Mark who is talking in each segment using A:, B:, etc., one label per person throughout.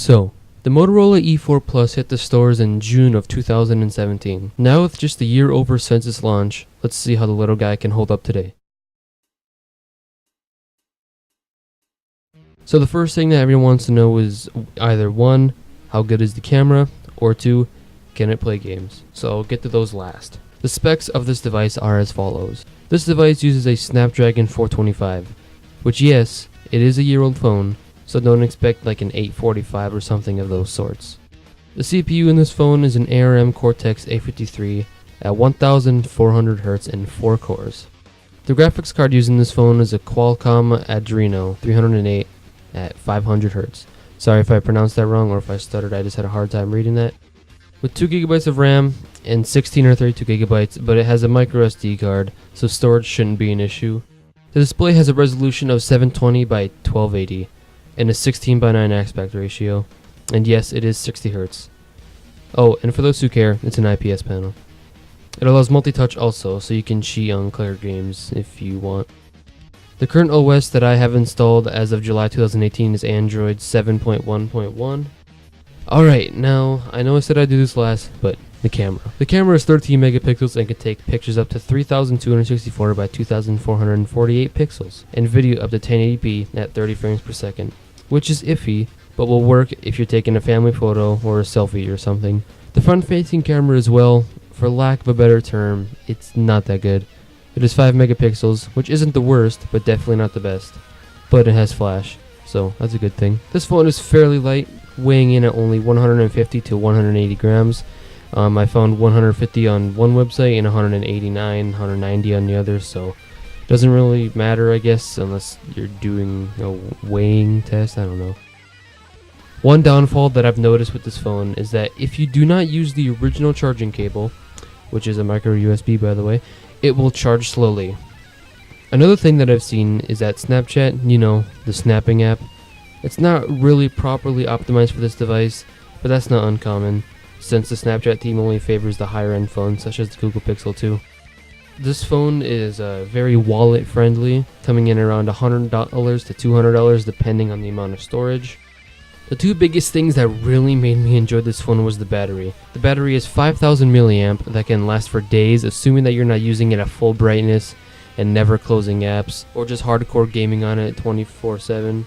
A: So, the Motorola E4 Plus hit the stores in June of 2017. Now with just a year over since its launch, let's see how the little guy can hold up today. So the first thing that everyone wants to know is either 1, how good is the camera, or 2, can it play games? So I'll get to those last. The specs of this device are as follows. This device uses a Snapdragon 425, which yes, it is a year-old phone, so don't expect like an 845 or something of those sorts. The CPU in this phone is an ARM Cortex A53 at 1400 Hz and 4 cores. The graphics card used in this phone is a Qualcomm Adreno 308 at 500 Hz. Sorry if I pronounced that wrong or if I stuttered, I just had a hard time reading that. With 2 GB of RAM and 16 or 32 GB, but it has a micro SD card, so storage shouldn't be an issue. The display has a resolution of 720 by 1280 and a 16 by 9 aspect ratio, and yes, it is 60 Hz. Oh, and for those who care, it's an IPS panel. It allows multi-touch also, so you can cheat on clear games if you want. The current OS that I have installed as of July 2018 is Android 7.1.1. Alright, now, I know I said I'd do this last, but the camera. The camera is 13 megapixels and can take pictures up to 3264 by 2448 pixels, and video up to 1080p at 30 frames per second, which is iffy, but will work if you're taking a family photo or a selfie or something. The front-facing camera as well, for lack of a better term, it's not that good. It is 5 megapixels, which isn't the worst, but definitely not the best. But it has flash, so that's a good thing. This phone is fairly light, weighing in at only 150 to 180 grams. I found 150 on one website and 189, 190 on the other, so it doesn't really matter, I guess, unless you're doing a weighing test, I don't know. One downfall that I've noticed with this phone is that if you do not use the original charging cable, which is a micro USB by the way, it will charge slowly. Another thing that I've seen is that Snapchat, you know, the snapping app, it's not really properly optimized for this device, but that's not uncommon, since the Snapchat team only favors the higher end phones such as the Google Pixel 2. This phone is very wallet friendly, coming in around $100 to $200 depending on the amount of storage. The 2 biggest things that really made me enjoy this phone was the battery. The battery is 5000 milliamp that can last for days, assuming that you're not using it at full brightness and never closing apps, or just hardcore gaming on it 24/7.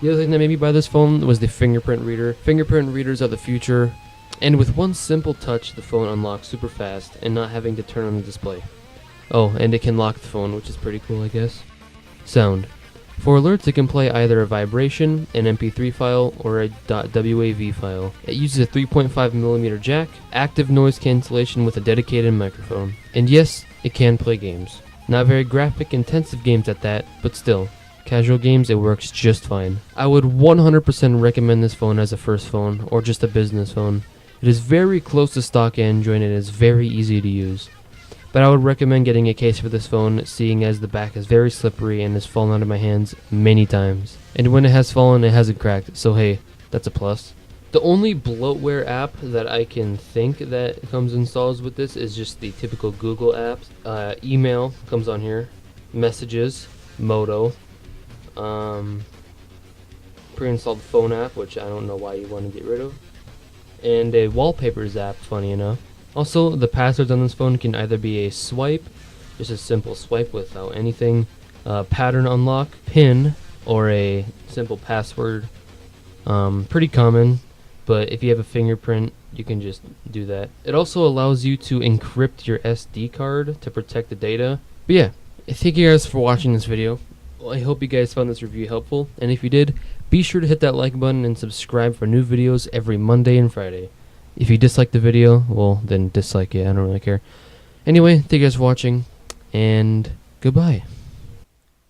A: The other thing that made me buy this phone was the fingerprint reader. Fingerprint readers are the future, and with one simple touch the phone unlocks super fast and not having to turn on the display. Oh, and it can lock the phone, which is pretty cool, I guess. Sound. For alerts, it can play either a vibration, an MP3 file, or a .wav file. It uses a 3.5mm jack, active noise cancellation with a dedicated microphone. And yes, it can play games. Not very graphic intensive games at that, but still, casual games, it works just fine. I would 100% recommend this phone as a first phone, or just a business phone. It is very close to stock Android and it is very easy to use. But I would recommend getting a case for this phone, seeing as the back is very slippery and has fallen out of my hands many times. And when it has fallen, it hasn't cracked, so hey, that's a plus. The only bloatware app that I can think that comes installed with this is just the typical Google apps. Email comes on here, messages, Moto, pre-installed phone app, which I don't know why you want to get rid of, and a wallpapers app, funny enough. Also, the passwords on this phone can either be a swipe, just a simple swipe without anything, pattern unlock, PIN, or a simple password. Pretty common, but if you have a fingerprint, you can just do that. It also allows you to encrypt your SD card to protect the data. But yeah, thank you guys for watching this video. Well, I hope you guys found this review helpful, and if you did, be sure to hit that like button and subscribe for new videos every Monday and Friday. If you dislike the video, well, then dislike it, I don't really care. Anyway, thank you guys for watching, and goodbye.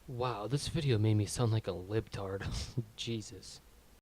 A: Wow, this video made me sound like a libtard. Jesus.